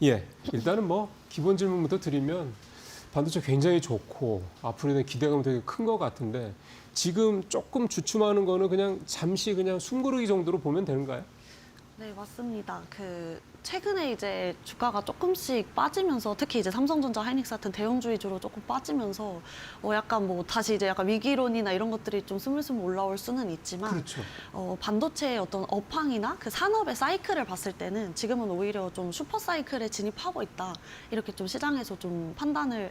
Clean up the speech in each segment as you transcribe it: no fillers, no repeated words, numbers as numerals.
예, 일단은 뭐 기본 질문부터 드리면 반도체 굉장히 좋고 앞으로는 기대감이 되게 큰 것 같은데 지금 조금 주춤하는 거는 그냥 잠시 그냥 숨고르기 정도로 보면 되는가요? 네, 맞습니다. 최근에 이제 주가가 조금씩 빠지면서 특히 이제 삼성전자, 하이닉스 같은 대형주 위주로 조금 빠지면서 약간 뭐 다시 이제 약간 위기론이나 이런 것들이 좀 스물스물 올라올 수는 있지만 그렇죠. 반도체의 어떤 업황이나 그 산업의 사이클을 봤을 때는 지금은 오히려 좀 슈퍼 사이클에 진입하고 있다. 이렇게 좀 시장에서 좀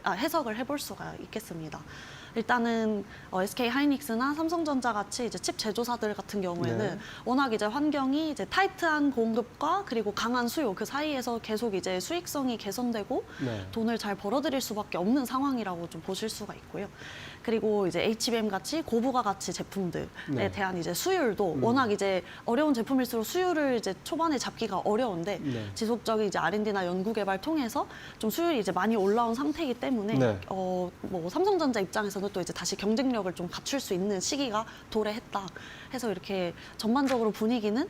해석을 해볼 수가 있겠습니다. 일단은 SK 하이닉스나 삼성전자 같이 이제 칩 제조사들 같은 경우에는 네. 워낙 이제 환경이 이제 타이트한 공급과 그리고 강한 수요 그 사이에서 계속 이제 수익성이 개선되고 네. 돈을 잘 벌어들일 수밖에 없는 상황이라고 좀 보실 수가 있고요. 그리고 이제 HBM 같이 고부가 가치 제품들에 네. 대한 이제 수율도 워낙 이제 어려운 제품일수록 수율을 이제 초반에 잡기가 어려운데 네. 지속적인 이제 R&D나 연구 개발 통해서 좀 수율이 이제 많이 올라온 상태이기 때문에 네. 뭐 삼성전자 입장에서는 또 이제 다시 경쟁력을 좀 갖출 수 있는 시기가 도래했다. 해서 이렇게 전반적으로 분위기는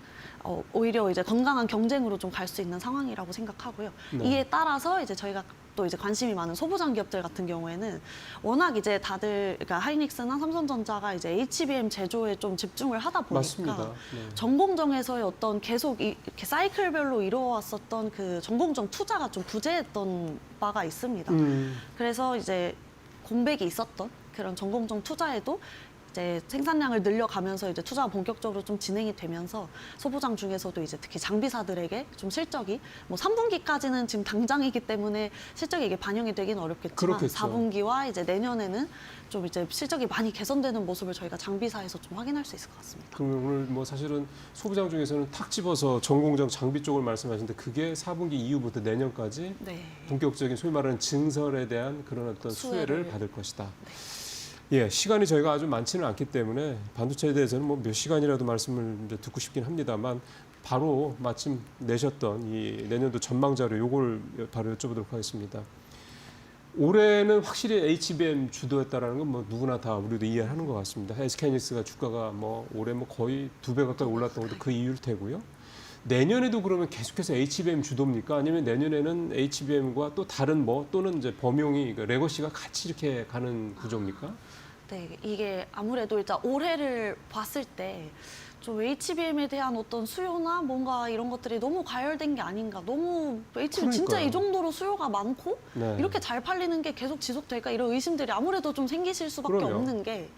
오히려 이제 건강한 경쟁으로 좀 갈 수 있는 상황이라고 생각하고요. 네. 이에 따라서 이제 저희가 또 이제 관심이 많은 소부장 기업들 같은 경우에는 워낙 이제 다들 그러니까 하이닉스나 삼성전자가 이제 HBM 제조에 좀 집중을 하다 보니까 맞습니다. 네. 전공정에서의 어떤 계속 이렇게 사이클별로 이루어왔었던 그 전공정 투자가 좀 부재했던 바가 있습니다. 그래서 이제 공백이 있었던 그런 전공정 투자에도 이제 생산량을 늘려가면서 이제 투자가 본격적으로 좀 진행이 되면서 소부장 중에서도 이제 특히 장비사들에게 좀 실적이 뭐 3분기까지는 지금 당장이기 때문에 실적이 이게 반영이 되긴 어렵겠지만 그렇겠죠. 4분기와 이제 내년에는 좀 이제 실적이 많이 개선되는 모습을 저희가 장비사에서 좀 확인할 수 있을 것 같습니다. 그럼 오늘 뭐 사실은 소부장 중에서는 탁 집어서 전공정 장비 쪽을 말씀하시는데 그게 4분기 이후부터 내년까지 네. 본격적인 소위 말하는 증설에 대한 그런 어떤 수혜를 수혜를. 받을 것이다. 예, 시간이 저희가 아주 많지는 않기 때문에 반도체에 대해서는 뭐 몇 시간이라도 말씀을 이제 듣고 싶긴 합니다만 바로 마침 내셨던 이 내년도 전망 자료 요걸 바로 여쭤보도록 하겠습니다. 올해는 확실히 HBM 주도했다라는 건 뭐 누구나 다 우리도 이해하는 것 같습니다. SK하이닉스가 주가가 뭐 올해 뭐 거의 2배 가까이 올랐던 것도 그 이유일 테고요. 내년에도 그러면 계속해서 HBM 주도입니까? 아니면 내년에는 HBM과 또 다른 뭐 또는 이제 범용이 레거시가 같이 이렇게 가는 구조입니까? 네, 이게 아무래도 일단 올해를 봤을 때 좀 HBM에 대한 어떤 수요나 뭔가 이런 것들이 너무 과열된 게 아닌가. 너무 HBM 진짜 그러니까요. 이 정도로 수요가 많고 네. 이렇게 잘 팔리는 게 계속 지속될까 이런 의심들이 아무래도 좀 생기실 수밖에 그럼요. 없는 게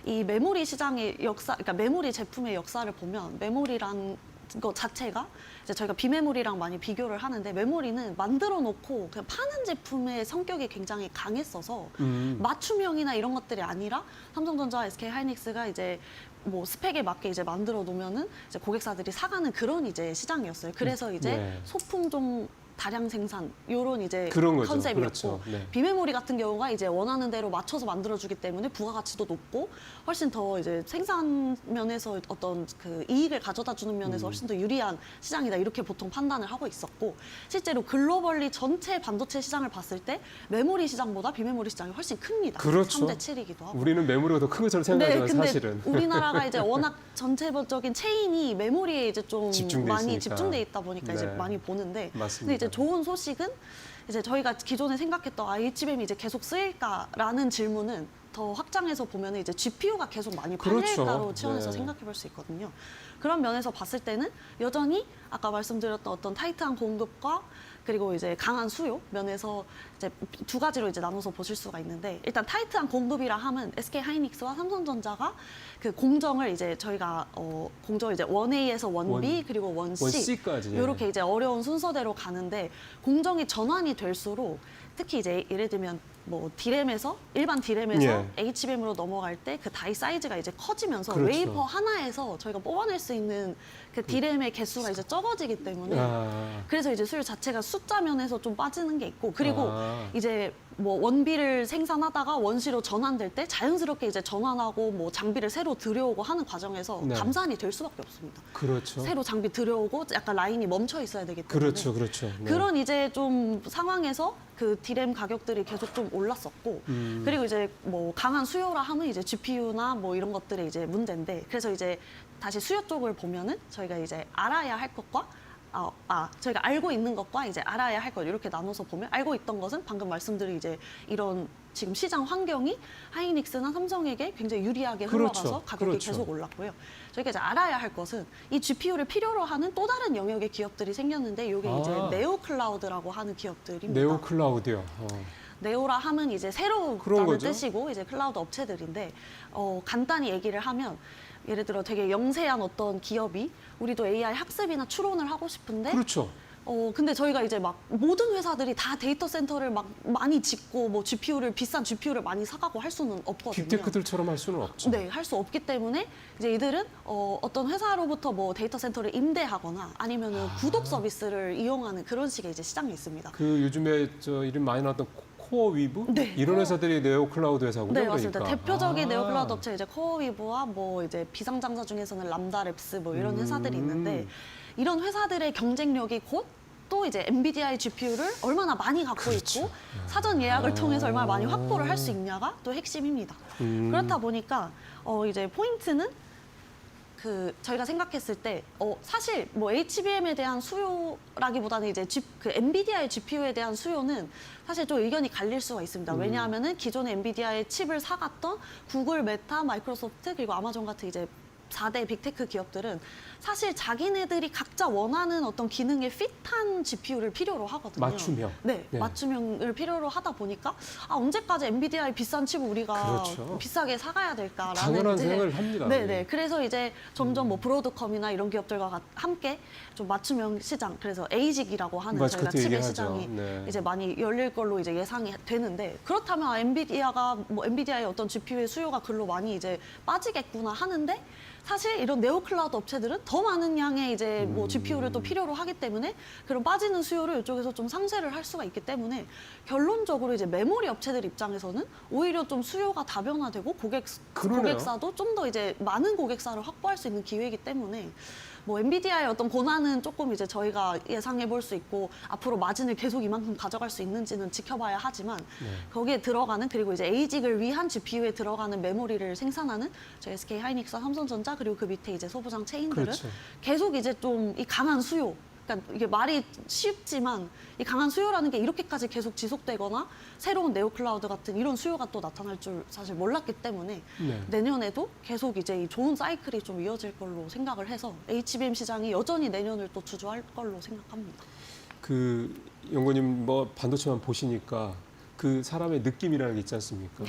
이 메모리 시장의 역사, 그러니까 메모리 제품의 역사를 보면 메모리란 거 자체가 이제 저희가 비메모리랑 많이 비교를 하는데 메모리는 만들어 놓고 그냥 파는 제품의 성격이 굉장히 강했어서 맞춤형이나 이런 것들이 아니라 삼성전자, SK 하이닉스가 이제 뭐 스펙에 맞게 이제 만들어 놓으면은 이제 고객사들이 사가는 그런 이제 시장이었어요. 그래서 이제 네. 소품종 다량 생산 요런 이제 그런 거죠. 컨셉이었고 그렇죠. 네. 비메모리 같은 경우가 이제 원하는 대로 맞춰서 만들어주기 때문에 부가가치도 높고 훨씬 더 이제 생산 면에서 어떤 그 이익을 가져다 주는 면에서 훨씬 더 유리한 시장이다 이렇게 보통 판단을 하고 있었고 실제로 글로벌리 전체 반도체 시장을 봤을 때 메모리 시장보다 비메모리 시장이 훨씬 큽니다. 그렇죠. 3대 7이기도 하고. 우리는 메모리가 더 큰 것처럼 생각하지만 네, 근데 사실은 우리나라가 이제 워낙 전체적인 체인이 메모리에 이제 좀 집중돼 많이 있으니까. 집중돼 있다 보니까 이제 네. 많이 보는데 맞습니다. 근데 이제 좋은 소식은 이제 저희가 기존에 생각했던 HBM이 이제 계속 쓰일까라는 질문은 더 확장해서 보면 이제 GPU가 계속 많이 그렇죠. 팔릴까로 치환해서 네. 생각해 볼 수 있거든요. 그런 면에서 봤을 때는 여전히 아까 말씀드렸던 어떤 타이트한 공급과 그리고 이제 강한 수요 면에서 이제 두 가지로 이제 나눠서 보실 수가 있는데 일단 타이트한 공급이라 하면 SK 하이닉스와 삼성전자가 그 공정을 이제 저희가 공정을 이제 1A에서 1B 그리고 1C 1C까지 이렇게 이제 어려운 순서대로 가는데 공정이 전환이 될수록 특히 이제 예를 들면 뭐 디램에서 일반 디램에서 예. HBM으로 넘어갈 때 그 다이 사이즈가 이제 커지면서 그렇죠. 웨이퍼 하나에서 저희가 뽑아낼 수 있는 그 디램의 개수가 이제 적어지기 때문에 그래서 이제 수율 자체가 숫자 면에서 좀 빠지는 게 있고 그리고 이제 뭐 원비를 생산하다가 원시로 전환될 때 자연스럽게 이제 전환하고 뭐 장비를 새로 들여오고 하는 과정에서 네. 감산이 될 수밖에 없습니다. 그렇죠. 새로 장비 들여오고 약간 라인이 멈춰 있어야 되기 때문에 그렇죠. 그렇죠. 네. 그런 이제 좀 상황에서 그 디램 가격들이 계속 좀 올랐었고 그리고 이제 뭐 강한 수요라 하면 이제 GPU나 뭐 이런 것들이 이제 문제인데 그래서 이제 다시 수요 쪽을 보면은 저희가 이제 알아야 할 것과 저희가 알고 있는 것과 이제 알아야 할 것 이렇게 나눠서 보면 알고 있던 것은 방금 말씀드린 이제 이런 지금 시장 환경이 하이닉스나 삼성에게 굉장히 유리하게 그렇죠. 흘러가서 가격이 그렇죠. 계속 올랐고요. 저희가 이제 알아야 할 것은 이 GPU를 필요로 하는 또 다른 영역의 기업들이 생겼는데 이게 이제 네오 클라우드라고 하는 기업들입니다. 네오 클라우드요. 네오라 함은 이제 그런 새로라는 거죠. 뜻이고 이제 클라우드 업체들인데 간단히 얘기를 하면 예를 들어 되게 영세한 어떤 기업이 우리도 AI 학습이나 추론을 하고 싶은데 그렇죠. 근데 저희가 이제 막 모든 회사들이 다 데이터 센터를 막 많이 짓고 뭐 비싼 GPU를 많이 사가고 할 수는 없거든요. 빅테크들처럼 할 수는 없죠. 네, 할 수 없기 때문에 이제 이들은 어떤 회사로부터 뭐 데이터 센터를 임대하거나 아니면은 구독 서비스를 이용하는 그런 식의 이제 시장이 있습니다. 그 요즘에 저 이름 많이 나왔던 코어 위브 네. 이런 회사들이 네오 클라우드 회사군요. 네, 맞습니다. 그러니까. 대표적인 네오 클라우드 업체 이제 코어위브와 뭐 이제 비상장사 중에서는 람다랩스 뭐 이런 회사들이 있는데 이런 회사들의 경쟁력이 곧 또 이제 엔비디아의 GPU를 얼마나 많이 갖고 그렇죠. 있고 사전 예약을 통해서 얼마나 많이 확보를 할 수 있냐가 또 핵심입니다. 그렇다 보니까 이제 포인트는 저희가 생각했을 때 사실 뭐 HBM에 대한 수요라기보다는 이제 그 엔비디아의 GPU에 대한 수요는 사실 좀 의견이 갈릴 수가 있습니다. 왜냐하면은 기존의 엔비디아의 칩을 사갔던 구글, 메타, 마이크로소프트 그리고 아마존 같은 이제 4대 빅테크 기업들은 사실 자기네들이 각자 원하는 어떤 기능에 핏한 GPU를 필요로 하거든요. 맞춤형. 네, 네. 맞춤형을 필요로 하다 보니까 언제까지 엔비디아의 비싼 칩을 우리가 그렇죠. 비싸게 사가야 될까라는 당연한 이제 생각을 합니다. 네네. 그래서 이제 점점 뭐 브로드컴이나 이런 기업들과 함께 좀 맞춤형 시장, 그래서 에이직이라고 하는 맞아, 저희가 그때 칩의 얘기하죠. 시장이 네. 이제 많이 열릴 걸로 이제 예상이 되는데 그렇다면 엔비디아의 어떤 GPU의 수요가 글로 많이 이제 빠지겠구나 하는데 사실 이런 네오 클라우드 업체들은 더 많은 양의 이제 뭐 GPU를 또 필요로 하기 때문에 그런 빠지는 수요를 이쪽에서 좀 상쇄를 할 수가 있기 때문에 결론적으로 이제 메모리 업체들 입장에서는 오히려 좀 수요가 다변화되고 그러네요. 고객사도 좀 더 이제 많은 고객사를 확보할 수 있는 기회이기 때문에 뭐 엔비디아의 어떤 고난은 조금 이제 저희가 예상해 볼 수 있고 앞으로 마진을 계속 이만큼 가져갈 수 있는지는 지켜봐야 하지만 거기에 들어가는 그리고 이제 에이직을 위한 GPU에 들어가는 메모리를 생산하는 저희 SK 하이닉스와 삼성전자 그리고 그 밑에 이제 소부장 체인들은 그렇죠. 계속 이제 좀 이 강한 수요 그러니까 이게 말이 쉽지만 이 강한 수요라는 게 이렇게까지 계속 지속되거나 새로운 네오 클라우드 같은 이런 수요가 또 나타날 줄 사실 몰랐기 때문에 네. 내년에도 계속 이제 이 좋은 사이클이 좀 이어질 걸로 생각을 해서 HBM 시장이 여전히 내년을 또 주도할 걸로 생각합니다. 그 연구님 뭐 반도체만 보시니까 그 사람의 느낌이라는 게 있지 않습니까?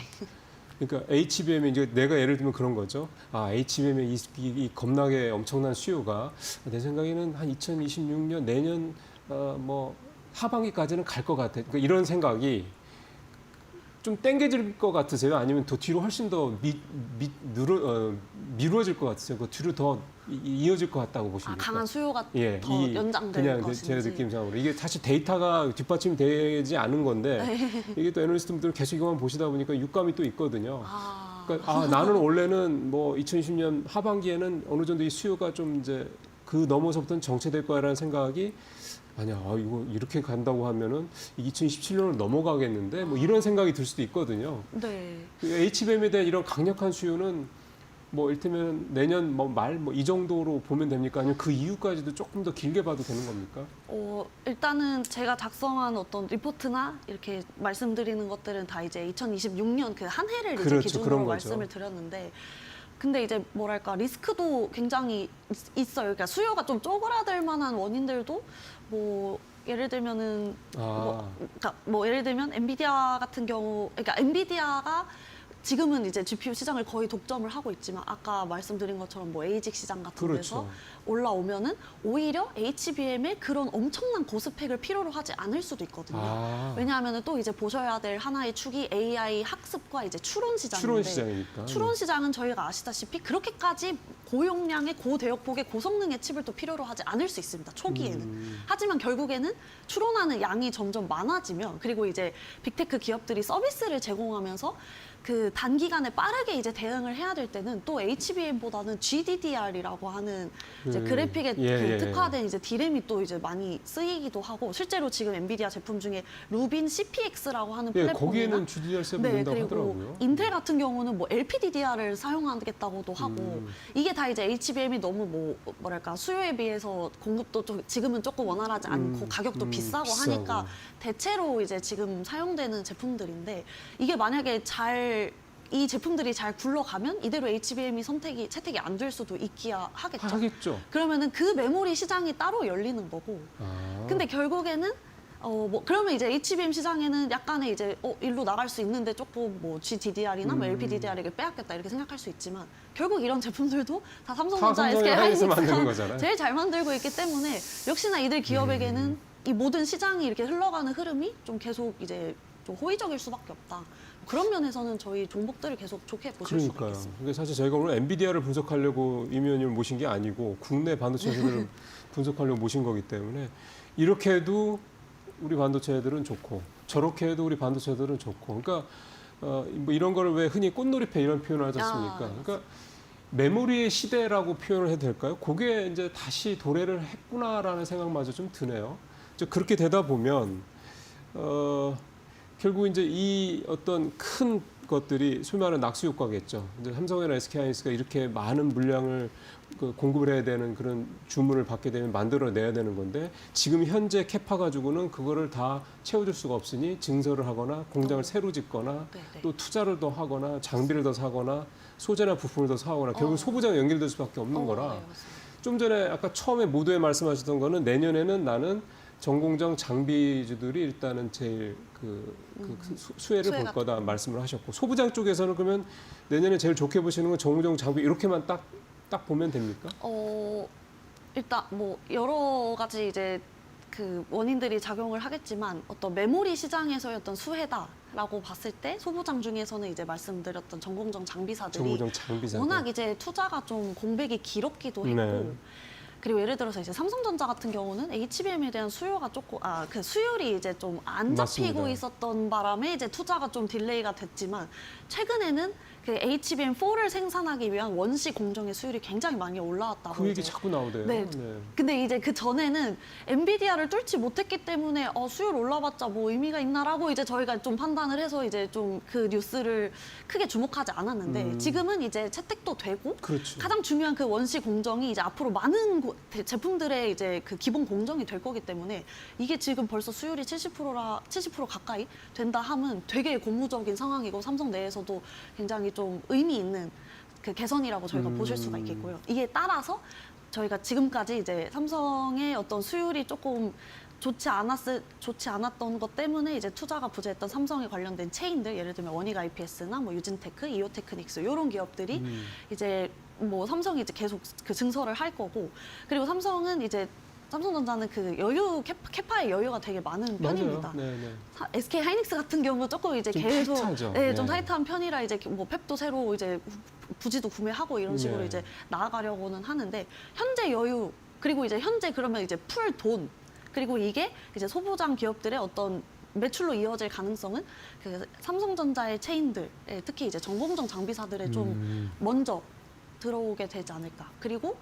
그러니까 HBM에 이제 내가 예를 들면 그런 거죠. HBM의 이 겁나게 엄청난 수요가 내 생각에는 한 2026년 내년 뭐 하반기까지는 갈 것 같아. 그러니까 이런 생각이 좀 땡겨질 것 같으세요? 아니면 더 뒤로 훨씬 더 미루어질 것 같으세요? 그 뒤로 더 이어질 것 같다고 보십니까? 강한 수요가 예, 더 연장될 그냥 것인지. 제 느낌상으로 이게 사실 데이터가 뒷받침이 되지 않은 건데 네. 이게 또 애널리스트분들은 계속 이것만 보시다 보니까 육감이 또 있거든요. 그러니까 나는 원래는 뭐 2020년 하반기에는 어느 정도 이 수요가 좀 이제 그 넘어서부터는 정체될 거라는 생각이 아니야, 이거 이렇게 간다고 하면은 2027년을 넘어가겠는데 뭐 이런 생각이 들 수도 있거든요. 네. 그 HBM에 대한 이런 강력한 수요는 뭐 일테면 내년 말 이 정도로 보면 됩니까? 아니면 그 이후까지도 조금 더 길게 봐도 되는 겁니까? 일단은 제가 작성한 어떤 리포트나 이렇게 말씀드리는 것들은 다 이제 2026년 그 한 해를 이제 그렇죠, 기준으로 그런 거죠. 말씀을 드렸는데 근데 이제 뭐랄까 리스크도 굉장히 있어요. 그러니까 수요가 좀 쪼그라들 만한 원인들도 뭐 예를 들면은 뭐 예를 들면 엔비디아 같은 경우 그러니까 엔비디아가 지금은 이제 GPU 시장을 거의 독점을 하고 있지만 아까 말씀드린 것처럼 뭐 에이직 시장 같은 그렇죠. 데서 올라오면은 오히려 HBM의 그런 엄청난 고스펙을 필요로 하지 않을 수도 있거든요. 왜냐하면은 또 이제 보셔야 될 하나의 축이 AI 학습과 이제 추론 시장인데 추론 시장이니까. 추론 시장은 저희가 아시다시피 그렇게까지 고용량의 고대역폭의 고성능의 칩을 또 필요로 하지 않을 수 있습니다. 초기에는. 하지만 결국에는 추론하는 양이 점점 많아지면 그리고 이제 빅테크 기업들이 서비스를 제공하면서 그 단기간에 빠르게 이제 대응을 해야 될 때는 또 HBM보다는 GDDR이라고 하는 이제 그래픽에 그 특화된 이제 D램이 또 이제 많이 쓰이기도 하고 실제로 지금 엔비디아 제품 중에 루빈 CPX라고 하는 플랫폼이나 거기에는 GDDR7 된다고 그리고 하더라고요. 인텔 같은 경우는 뭐 LPDDR을 사용하겠다고도 하고 이게 다 이제 HBM이 너무 뭐랄까 수요에 비해서 공급도 좀 지금은 조금 원활하지 않고 가격도 비싸고 하니까 대체로 이제 지금 사용되는 제품들인데 이게 만약에 이 제품들이 잘 굴러가면 이대로 HBM이 채택이 안 될 수도 있기야 하겠죠. 하겠죠. 그러면은 그 메모리 시장이 따로 열리는 거고. 근데 결국에는 그러면 이제 HBM 시장에는 약간의 이제 일로 나갈 수 있는데 조금 뭐 GDDR이나 뭐 LPDDR에게 빼앗겼다 이렇게 생각할 수 있지만 결국 이런 제품들도 다 삼성전자, SK 하이닉스가 제일 잘 만들고 있기 때문에 역시나 이들 기업에게는 이 모든 시장이 이렇게 흘러가는 흐름이 좀 계속 이제 좀 호의적일 수밖에 없다. 그런 면에서는 저희 종목들을 계속 좋게 보실 수가 그러니까요. 있겠습니다. 근데 사실 저희가 오늘 엔비디아를 분석하려고 임 의원님을 모신 게 아니고 국내 반도체 회사들을 분석하려고 모신 거기 때문에 이렇게 해도 우리 반도체들은 좋고 저렇게 해도 우리 반도체들은 좋고 그러니까 뭐 이런 거를 왜 흔히 꽃놀이패 이런 표현을 하지 않습니까? 그러니까 메모리의 시대라고 표현을 해도 될까요? 그게 이제 다시 도래를 했구나라는 생각마저 좀 드네요. 그렇게 되다 보면 결국 이제 이 어떤 큰 것들이 소위 말하는 낙수 효과겠죠. 이제 삼성이나 SK하이닉스가 이렇게 많은 물량을 공급을 해야 되는 그런 주문을 받게 되면 만들어내야 되는 건데 지금 현재 캐파 가지고는 그거를 다 채워줄 수가 없으니 증설을 하거나 공장을 새로 짓거나 또 투자를 더 하거나 장비를 더 사거나 소재나 부품을 더 사거나 결국 소부장에 연결될 수밖에 없는 거라 네, 좀 전에 아까 처음에 모두에 말씀하셨던 거는 내년에는 나는 전공정 장비주들이 일단은 제일 수혜를 볼 거다 말씀을 하셨고 소부장 쪽에서는 그러면 내년에 제일 좋게 보시는 건 전공정 장비 이렇게만 딱 보면 됩니까? 일단 뭐 여러 가지 이제 그 원인들이 작용을 하겠지만 어떤 메모리 시장에서의 어떤 수혜다라고 봤을 때 소부장 중에서는 이제 말씀드렸던 전공정 장비사들이 워낙 이제 투자가 좀 공백이 길었기도 했고 그리고 예를 들어서 이제 삼성전자 같은 경우는 HBM에 대한 수요가 조금 그 수율이 이제 좀 안 잡히고 맞습니다. 있었던 바람에 이제 투자가 좀 딜레이가 됐지만 최근에는 그 HBM4를 생산하기 위한 원시 공정의 수율이 굉장히 많이 올라왔다고. 그 얘기 자꾸 나오대요. 네. 근데 이제 그 전에는 엔비디아를 뚫지 못했기 때문에 수율 올라봤자 뭐 의미가 있나라고 이제 저희가 좀 판단을 해서 이제 좀 그 뉴스를 크게 주목하지 않았는데 지금은 이제 채택도 되고 그렇죠. 가장 중요한 그 원시 공정이 이제 앞으로 많은 제품들의 이제 그 기본 공정이 될 거기 때문에 이게 지금 벌써 수율이 70% 가까이 된다 하면 되게 고무적인 상황이고 삼성 내에서도 굉장히 좀 의미 있는 그 개선이라고 저희가 보실 수가 있겠고요. 이에 따라서 저희가 지금까지 이제 삼성의 어떤 수율이 조금 좋지 않았던 것 때문에 이제 투자가 부재했던 삼성에 관련된 체인들, 예를 들면 원익 IPS나 뭐 유진테크, 이오테크닉스 이런 기업들이 이제 뭐 삼성이 이제 계속 그 증설을 할 거고, 그리고 삼성전자는 그 캐파의 여유가 되게 많은 편입니다. SK 하이닉스 같은 경우 조금 이제 계속 좀 타이트한 편이라 이제 뭐 팹도 새로 이제 부지도 구매하고 이런 식으로 이제 나아가려고는 하는데 현재 여유 그리고 이제 현재 그러면 이제 풀 돈 그리고 이게 이제 소부장 기업들의 어떤 매출로 이어질 가능성은 그 삼성전자의 체인들, 특히 이제 전공정 장비사들의 좀 먼저 들어오게 되지 않을까. 그리고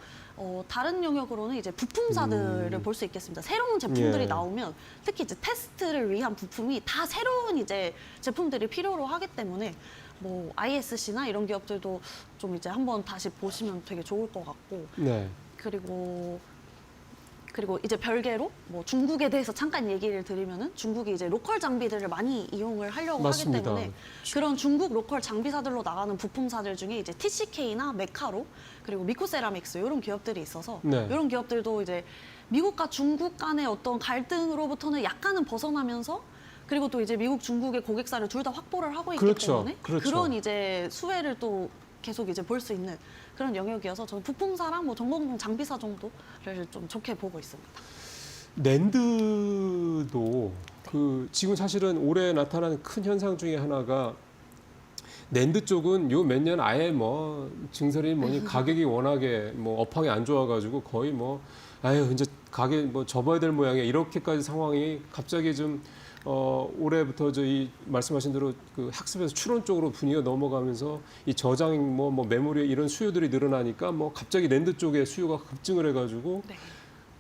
다른 영역으로는 이제 부품사들을 볼 수 있겠습니다. 새로운 제품들이 나오면 특히 이제 테스트를 위한 부품이 다 새로운 이제 제품들이 필요로 하기 때문에 뭐 ISC나 이런 기업들도 좀 이제 한번 다시 보시면 되게 좋을 것 같고. 그리고 이제 별개로 뭐 중국에 대해서 잠깐 얘기를 드리면은 중국이 이제 로컬 장비들을 많이 이용을 하려고 하기 때문에 그런 중국 로컬 장비사들로 나가는 부품사들 중에 이제 TCK나 메카로 그리고 미코세라믹스 이런 기업들이 있어서 이런 기업들도 이제 미국과 중국 간의 어떤 갈등으로부터는 약간은 벗어나면서 그리고 또 이제 미국, 중국의 고객사를 둘 다 확보를 하고 있기 때문에 그런 이제 수혜를 또 계속 이제 볼 수 있는 그런 영역이어서 저는 부품사랑 뭐 전공정 장비사 정도를 좀 좋게 보고 있습니다. 낸드도 그 지금 사실은 올해 나타나는 큰 현상 중에 하나가 낸드 쪽은 요 몇 년 아예 뭐 증설이 뭐니 가격이 워낙에 뭐 업황이 안 좋아가지고 거의 뭐 아유 이제 가게 뭐 접어야 될 모양이야 이렇게까지 상황이 갑자기 좀 올해부터 저희 말씀하신 대로 그 학습에서 추론 쪽으로 분위기가 넘어가면서 이 저장 뭐 메모리 이런 수요들이 늘어나니까 뭐 갑자기 랜드 쪽에 수요가 급증을 해가지고 네.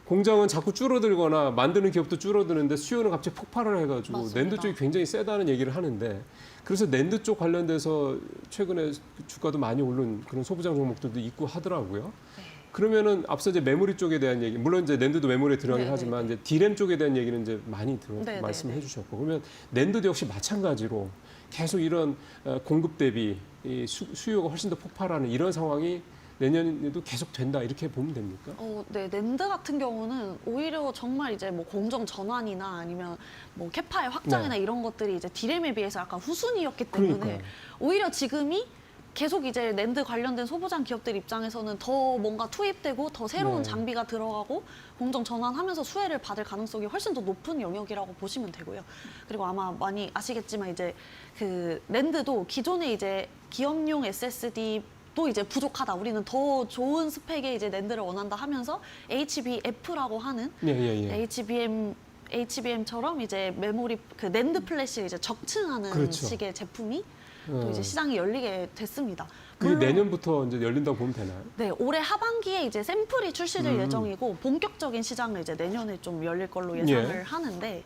공장은 자꾸 줄어들거나 만드는 기업도 줄어드는데 수요는 갑자기 폭발을 해가지고 맞습니다. 랜드 쪽이 굉장히 세다는 얘기를 하는데 그래서 랜드 쪽 관련돼서 최근에 주가도 많이 오른 그런 소부장 종목들도 있고 하더라고요. 네. 그러면은 앞서 이제 메모리 쪽에 대한 얘기, 물론 이제 랜드도 메모리에 들어가긴 네, 하지만 네, 이제 D램 쪽에 대한 얘기는 이제 많이 네, 말씀해 네. 주셨고 그러면 랜드도 역시 마찬가지로 계속 이런 공급 대비 이 수요가 훨씬 더 폭발하는 이런 상황이 내년에도 계속 된다 이렇게 보면 됩니까? 네, 랜드 같은 경우는 오히려 정말 이제 뭐 공정 전환이나 아니면 뭐 캐파의 확장이나 네. 이런 것들이 이제 디램에 비해서 약간 후순위였기 때문에 그러니까요. 오히려 지금이 계속 이제 랜드 관련된 소부장 기업들 입장에서는 더 뭔가 투입되고 더 새로운 네. 장비가 들어가고 공정 전환하면서 수혜를 받을 가능성이 훨씬 더 높은 영역이라고 보시면 되고요. 그리고 아마 많이 아시겠지만 이제 그 랜드도 기존에 이제 기업용 SSD 또 이제 부족하다. 우리는 더 좋은 스펙의 이제 랜드를 원한다 하면서 HBF라고 하는 예. HBM처럼 이제 메모리 그 랜드 플래시를 이제 적층하는 그렇죠. 식의 제품이 또 이제 시장이 열리게 됐습니다. 그게 물론 내년부터 이제 열린다고 보면 되나요? 네, 올해 하반기에 이제 샘플이 출시될 예정이고 본격적인 시장은 이제 내년에 좀 열릴 걸로 예상을 예. 하는데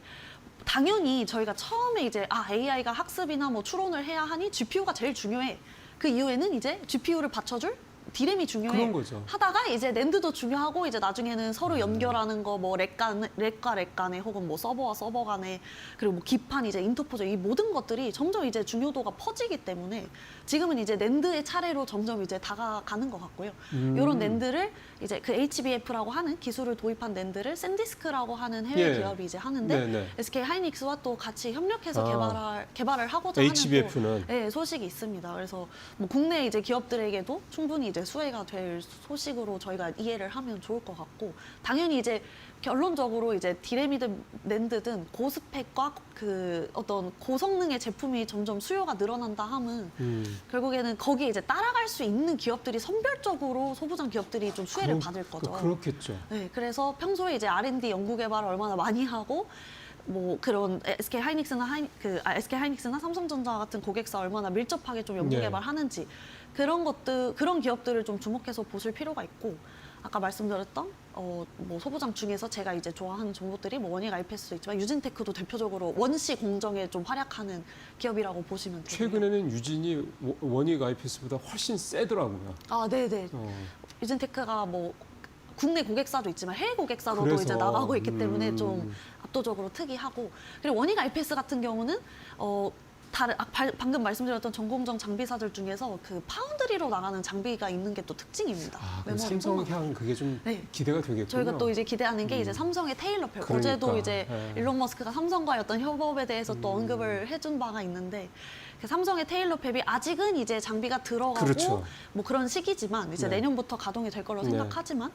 당연히 저희가 처음에 이제 AI가 학습이나 뭐 추론을 해야 하니 GPU가 제일 중요해. 그 이후에는 이제 GPU를 받쳐줄 디램이 중요해. 그런 거죠. 하다가 이제 랜드도 중요하고 이제 나중에는 서로 연결하는 거 뭐 렉 간에 혹은 뭐 서버와 서버 간에 그리고 뭐 기판 이제 인터포저 이 모든 것들이 점점 이제 중요도가 퍼지기 때문에 지금은 이제 랜드의 차례로 점점 이제 다가가는 것 같고요. 이런 랜드를 이제 그 HBF라고 하는 기술을 도입한 랜드를 샌디스크라고 하는 해외 예. 기업이 이제 하는데 네네. SK 하이닉스와 또 같이 협력해서 개발을 하고자 HBF는 하는 또, 네, 소식이 있습니다. 그래서 뭐 국내 이제 기업들에게도 충분히 이제 수혜가 될 소식으로 저희가 이해를 하면 좋을 것 같고 당연히 이제 결론적으로 이제 디램이든 랜드든 고스펙과 그 어떤 고성능의 제품이 점점 수요가 늘어난다 함은 결국에는 거기에 이제 따라갈 수 있는 기업들이 선별적으로 소부장 기업들이 좀 수혜를 받을 거죠. 그렇겠죠. 네, 그래서 평소에 이제 R&D 연구 개발을 얼마나 많이 하고 뭐 그런 SK 하이닉스나 삼성전자 같은 고객사 얼마나 밀접하게 좀 연구 네. 개발하는지 그런 기업들을 좀 주목해서 보실 필요가 있고 아까 말씀드렸던 뭐 소부장 중에서 제가 이제 좋아하는 종목들이 뭐 원익 IPS도 있지만 유진테크도 대표적으로 원시 공정에 좀 활약하는 기업이라고 보시면 돼요. 최근에는 유진이 원익 IPS보다 훨씬 세더라고요. 네네. 어. 유진테크가 뭐 국내 고객사도 있지만 해외 고객사로도 그래서, 이제 나가고 있기 때문에 좀 압도적으로 특이하고 그리고 원익 IPS 같은 경우는 방금 말씀드렸던 전공정 장비사들 중에서 그 파운드리로 나가는 장비가 있는 게 또 특징입니다. 그럼 메모리 삼성향 그게 좀 네. 기대가 되겠군요. 저희가 또 이제 기대하는 게 이제 삼성의 테일러팹. 그러니까, 어제도 이제 네. 일론 머스크가 삼성과의 어떤 협업에 대해서 또 언급을 해준 바가 있는데 그 삼성의 테일러팹이 아직은 이제 장비가 들어가고 그렇죠. 뭐 그런 시기지만 이제 네. 내년부터 가동이 될 걸로 생각하지만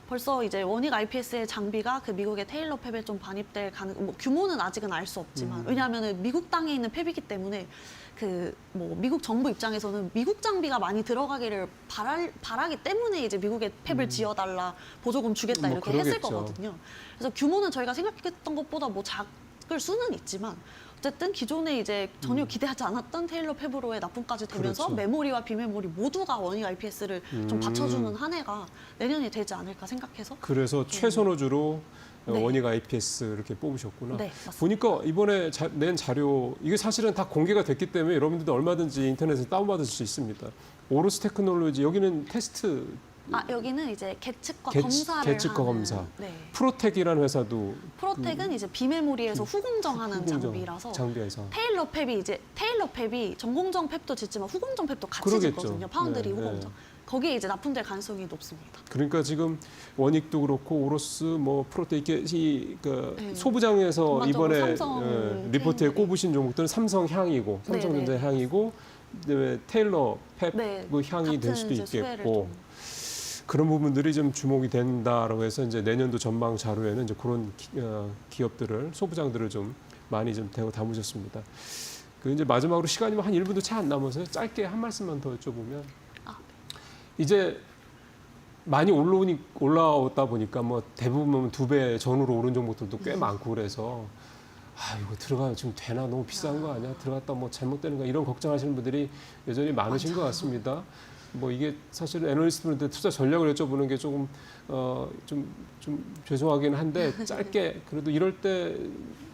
벌써 이제 원익 IPS의 장비가 그 미국의 테일러팹에 좀 반입될 뭐 규모는 아직은 알 수 없지만 왜냐하면은 미국 땅에 있는 팹이기 때문에 그 뭐 미국 정부 입장에서는 미국 장비가 많이 들어가기를 바라기 때문에 이제 미국에 팹을 지어달라 보조금 주겠다 뭐 이렇게 했을 그러겠죠. 거거든요. 그래서 규모는 저희가 생각했던 것보다 뭐 작을 수는 있지만 어쨌든 기존에 이제 전혀 기대하지 않았던 테일러 팹으로의 납품까지 되면서 그렇죠. 메모리와 비메모리 모두가 원익 IPS를 좀 받쳐주는 한 해가 내년이 되지 않을까 생각해서 그래서 최선호주로 네. 원익 IPS 이렇게 뽑으셨구나. 네, 맞습니다. 보니까 이번에 낸 자료 이게 사실은 다 공개가 됐기 때문에 여러분들도 얼마든지 인터넷에서 다운받을 수 있습니다. 오로스 테크놀로지 여기는 테스트 여기는 이제 계측과 계측과 검사. 네. 프로텍이라는 회사도 프로텍은 이제 비메모리에서 후공정하는 후공정 장비라서 장비에서 테일러 팹이 전공정 팹도 짓지만 후공정 팹도 같이 그러겠죠. 짓거든요. 파운드리 네, 후공정. 거기에 이제 납품될 가능성이 높습니다. 그러니까 지금 원익도 그렇고 오로스 뭐 프로텍 이게 네. 소부장에서 전반적으로 이번에 삼성 리포트에 케이블이. 꼽으신 종목들은 삼성향이고 삼성전자 네네. 향이고 그다음에 테일러 팹 네. 뭐 향이 될 같은 수도 이제 수혜를 있겠고 좀. 그런 부분들이 좀 주목이 된다라고 해서 이제 내년도 전망 자료에는 이제 그런 기업들을 소부장들을 좀 많이 좀 담으셨습니다. 그 이제 마지막으로 시간이 한 1분도 채 안 남아서 짧게 한 말씀만 더 여쭤보면 이제 많이 올라오다 보니까 뭐 대부분 2배 전후로 오른 종목들도 꽤 많고 그래서 아 이거 들어가면 지금 되나 너무 비싼 거 아니야? 들어갔다 뭐 잘못되는가 이런 걱정하시는 분들이 여전히 많으신 것 같습니다. 뭐 이게 사실 애널리스트분한테 투자 전략을 여쭤보는 게 조금 좀 죄송하긴 한데 짧게 그래도 이럴 때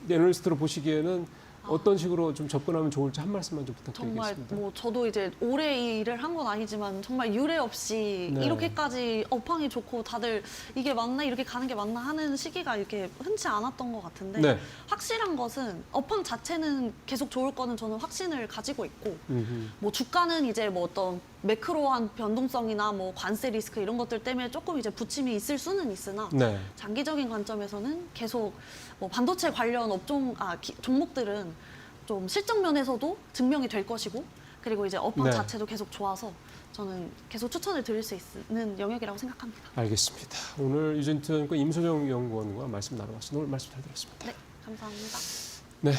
애널리스트로 보시기에는 어떤 식으로 좀 접근하면 좋을지 한 말씀만 좀 정말 부탁드리겠습니다. 뭐 저도 이제 오래 이 일을 한 건 아니지만 정말 유례 없이 네. 이렇게까지 업황이 좋고 다들 이게 맞나 이렇게 가는 게 맞나 하는 시기가 이렇게 흔치 않았던 것 같은데 네. 확실한 것은 업황 자체는 계속 좋을 거는 저는 확신을 가지고 있고 음흠. 뭐 주가는 이제 뭐 어떤 매크로한 변동성이나 뭐 관세 리스크 이런 것들 때문에 조금 이제 부침이 있을 수는 있으나 네. 장기적인 관점에서는 계속 뭐 반도체 관련 종목들은 좀 실적 면에서도 증명이 될 것이고 그리고 이제 업황 네. 자체도 계속 좋아서 저는 계속 추천을 드릴 수 있는 영역이라고 생각합니다. 알겠습니다. 오늘 유진투자증권 임소정 연구원과 말씀 나눠봤습니다. 오늘 말씀 잘 들었습니다. 네, 감사합니다. 네.